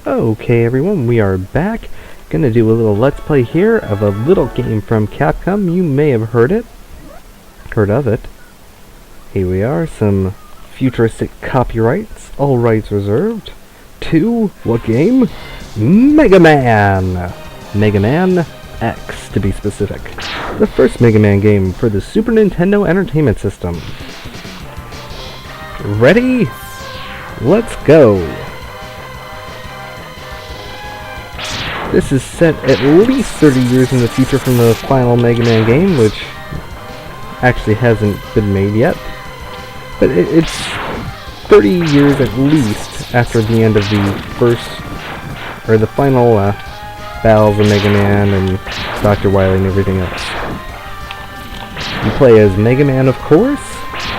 Okay everyone, we are back. Gonna do a little let's play here of a little game from Capcom. You may have heard of it. Here we are, some futuristic copyrights, all rights reserved. To what game? Megaman! Megaman X to be specific. The first Mega Man game for the Super Nintendo Entertainment System. Ready? Let's go! This is set at least 30 years in the future from the final Mega Man game, which actually hasn't been made yet. But it's 30 years at least after the end of the the final battles of Mega Man and Dr. Wily and everything else. You play as Mega Man, of course.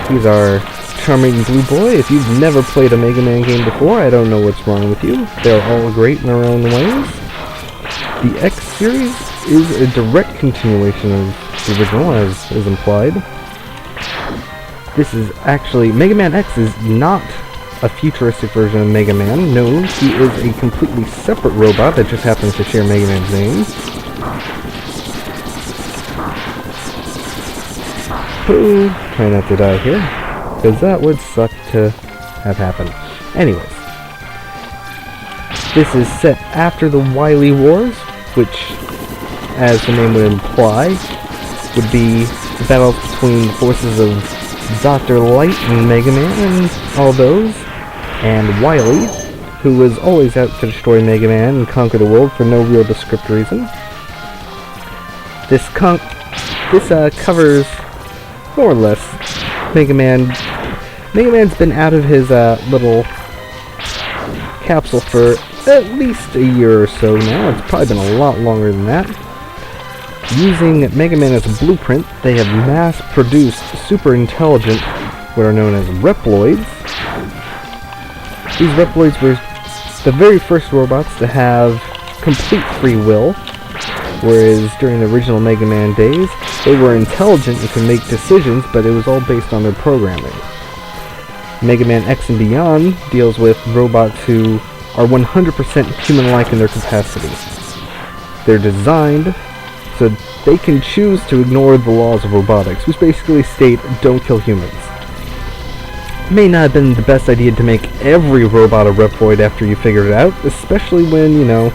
He's our charming blue boy. If you've never played a Mega Man game before, I don't know what's wrong with you. They're all great in their own ways. The X series is a direct continuation of the original, as is implied. This is actually... Mega Man X is not a futuristic version of Mega Man. No, he is a completely separate robot that just happens to share Mega Man's name. Oh, try not to die here, because that would suck to have happen. Anyways. This is set after the Wily Wars, which, as the name would imply, would be the battles between the forces of Dr. Light and Mega Man and all those, and Wily, who was always out to destroy Mega Man and conquer the world for no real descript reason. This covers, more or less, Mega Man. Mega Man's been out of his little capsule for at least a year or so now. It's probably been a lot longer than that. Using Mega Man as a blueprint, they have mass-produced super intelligent, what are known as Reploids. These Reploids were the very first robots to have complete free will, whereas during the original Mega Man days, they were intelligent and could make decisions, but it was all based on their programming. Mega Man X and Beyond deals with robots who are 100% human-like in their capacity. They're designed so they can choose to ignore the laws of robotics, which basically state, don't kill humans. It may not have been the best idea to make every robot a Reploid after you figured it out, especially when, you know,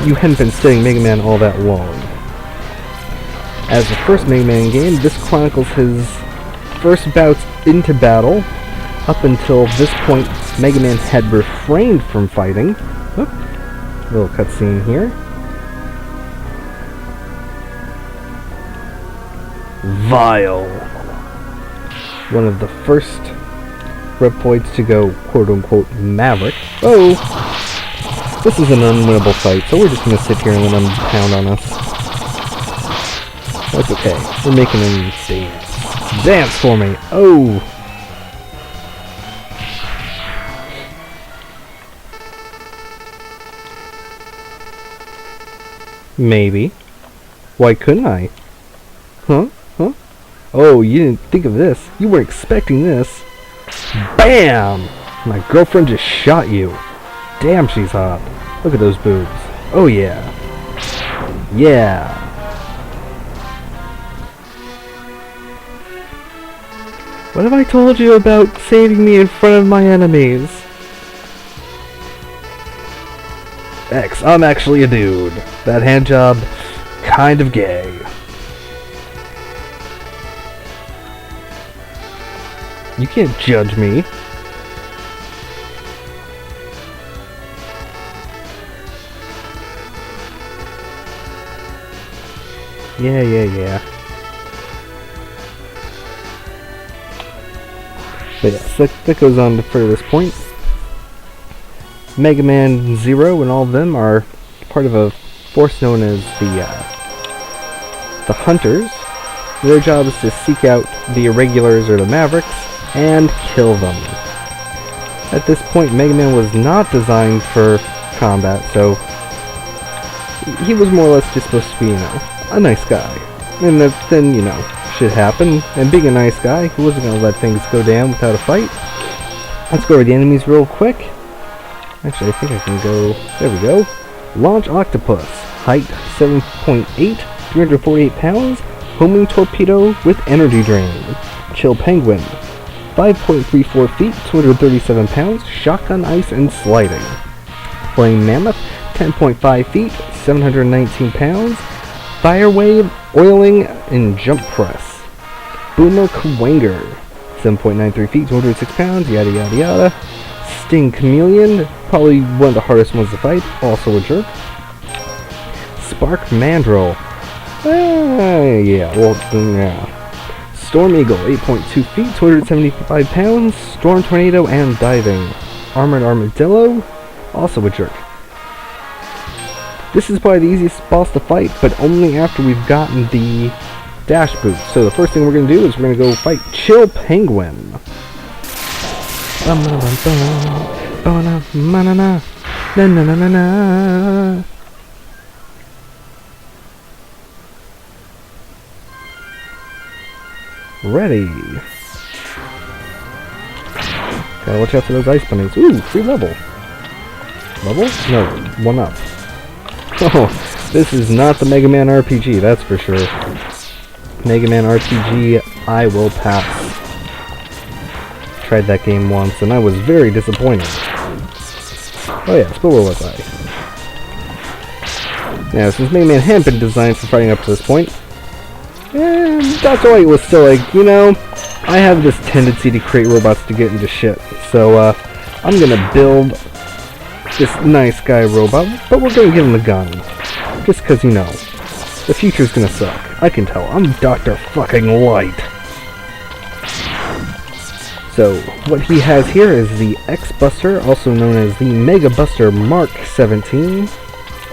you hadn't been studying Mega Man all that long. As the first Mega Man game, this chronicles his first bouts into battle. Up until this point, Mega Man had refrained from fighting. Oop, little cutscene here. Vile. One of the first Reploids to go quote-unquote maverick. Oh! This is an unwinnable fight, so we're just gonna sit here and let them pound on us. That's okay. We're making them dance. Dance for me! Oh! Maybe. Why couldn't I? Huh? Huh? Oh, you didn't think of this. You weren't expecting this. BAM! My girlfriend just shot you. Damn, she's hot. Look at those boobs. Oh yeah. Yeah. What have I told you about saving me in front of my enemies? X, I'm actually a dude. That handjob, kind of gay. You can't judge me. Yeah. But yes, that goes on to further this point. Mega Man Zero and all of them are part of a force known as the Hunters. Their job is to seek out the Irregulars or the Mavericks and kill them. At this point, Mega Man was not designed for combat, so he was more or less just supposed to be, you know, a nice guy. And then, you know, shit happened, and being a nice guy, he wasn't going to let things go down without a fight. Let's go over the enemies real quick. Actually, I think I can go... There we go. Launch Octopus. Height 7.8, 348 pounds. Homing Torpedo with Energy Drain. Chill Penguin. 5.34 feet, 237 pounds. Shotgun Ice and Sliding. Flame Mammoth. 10.5 feet, 719 pounds. Fire Wave, Oiling, and Jump Press. Boomer Kwanger. 7.93 feet, 206 pounds. Yada yada yada. Sting Chameleon, probably one of the hardest ones to fight, also a jerk. Spark Mandrill. Yeah. Storm Eagle, 8.2 feet, 275 pounds. Storm Tornado and Diving. Armored Armadillo, also a jerk. This is probably the easiest boss to fight, but only after we've gotten the dash boost. So the first thing we're going to do is we're going to go fight Chill Penguin. Ready. Gotta watch out for those ice bunnies. Ooh, free level. Level? No, 1 up. Oh, this is not the Mega Man RPG, that's for sure. Mega Man RPG, I will pass. Tried that game once, and I was very disappointed. Oh yes, but where was I? Now, since Mega Man hadn't been designed for fighting up to this point, Dr. Light was still like, you know, I have this tendency to create robots to get into shit, so I'm gonna build this nice guy robot, but we're gonna give him a gun. Just cause, you know, the future's gonna suck. I can tell. I'm Dr. fucking Light. So, what he has here is the X-Buster, also known as the Mega Buster Mark 17.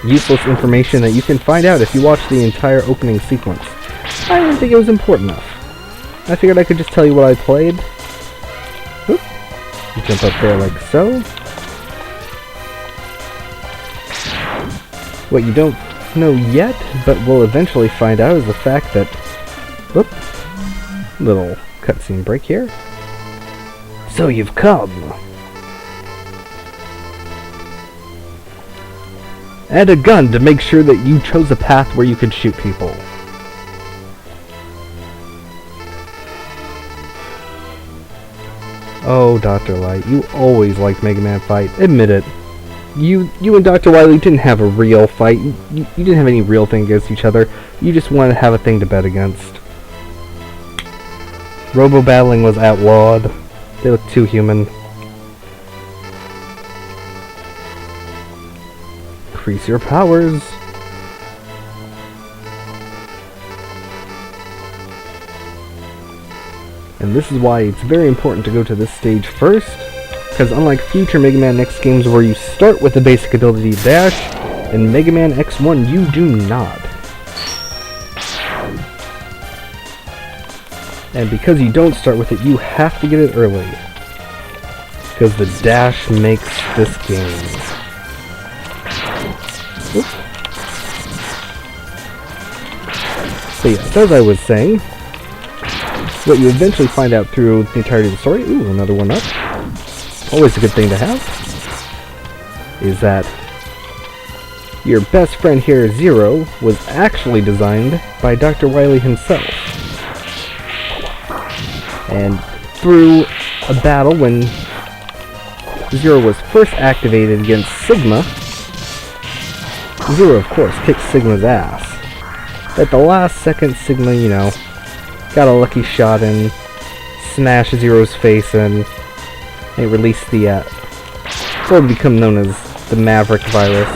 Useless information that you can find out if you watch the entire opening sequence. I didn't think it was important enough. I figured I could just tell you what I played. Oop. You jump up there like so. What you don't know yet, but we'll eventually find out, is the fact that... Whoop. Little cutscene break here. So you've come. And a gun to make sure that you chose a path where you could shoot people. Oh, Dr. Light, you always liked Mega Man fight. Admit it. You and Dr. Wily didn't have a real fight. You didn't have any real thing against each other. You just wanted to have a thing to bet against. Robo-battling was outlawed. They look too human. Increase your powers. And this is why it's very important to go to this stage first, because unlike future Mega Man X games where you start with the basic ability dash, in Mega Man X1 you do not. And because you don't start with it, you have to get it early. Because the dash makes this game. Oops. So yes, as I was saying, what you eventually find out through the entirety of the story, ooh, another one up, always a good thing to have, is that your best friend here, Zero, was actually designed by Dr. Wily himself. And through a battle when Zero was first activated against Sigma, Zero, of course, kicked Sigma's ass. At the last second, Sigma, you know, got a lucky shot and smashed Zero's face and it released the, what would become known as the Maverick virus.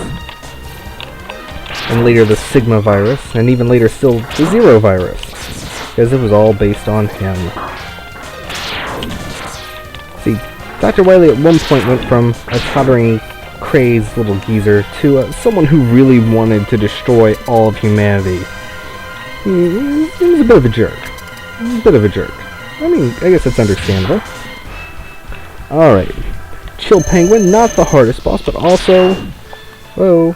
And later the Sigma virus, and even later still the Zero virus. Because it was all based on him. See, Dr. Wily at one point went from a tottering, crazed little geezer to someone who really wanted to destroy all of humanity. He was a bit of a jerk. A bit of a jerk. I mean, I guess that's understandable. Alright. Chill Penguin, not the hardest boss, but also... Whoa.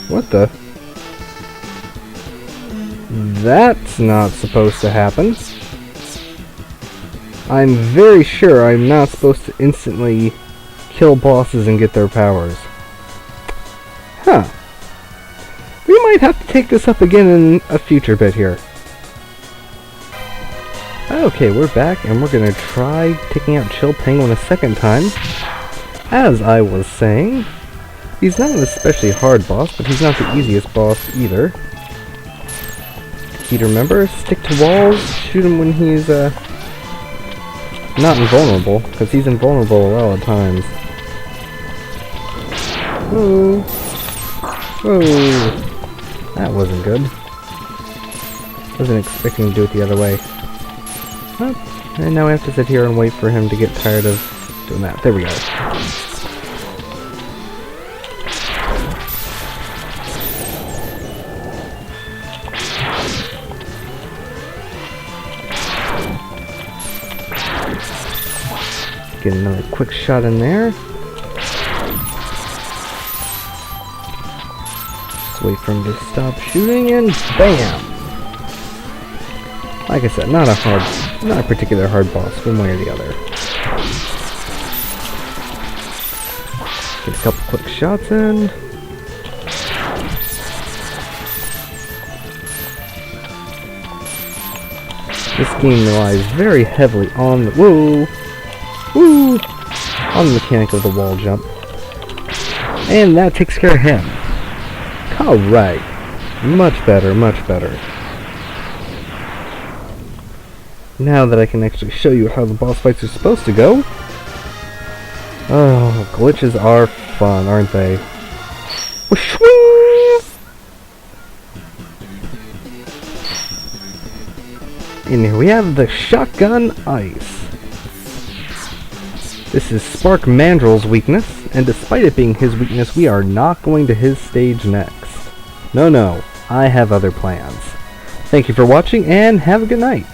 What the? That's not supposed to happen. I'm very sure I'm not supposed to instantly kill bosses and get their powers. Huh. We might have to take this up again in a future bit here. Okay, we're back, and we're gonna try taking out Chill Penguin a second time. As I was saying, he's not an especially hard boss, but he's not the easiest boss either. Key to remember, stick to walls, shoot him when he's, not invulnerable, because he's invulnerable a lot of times. Whoa. Whoa. That wasn't good. Wasn't expecting to do it the other way. Oh, and now I have to sit here and wait for him to get tired of doing that. There we go. Get another quick shot in there. Just wait for him to stop shooting and BAM! Like I said, not a particular hard boss, one way or the other. Get a couple quick shots in. This game relies very heavily on the on the mechanic of the wall jump. And that takes care of him. Alright. Much better, much better. Now that I can actually show you how the boss fights are supposed to go. Oh, glitches are fun, aren't they? Whoosh-wing! And here we have the Shotgun Ice. This is Spark Mandrill's weakness, and despite it being his weakness, we are not going to his stage next. No, I have other plans. Thank you for watching, and have a good night.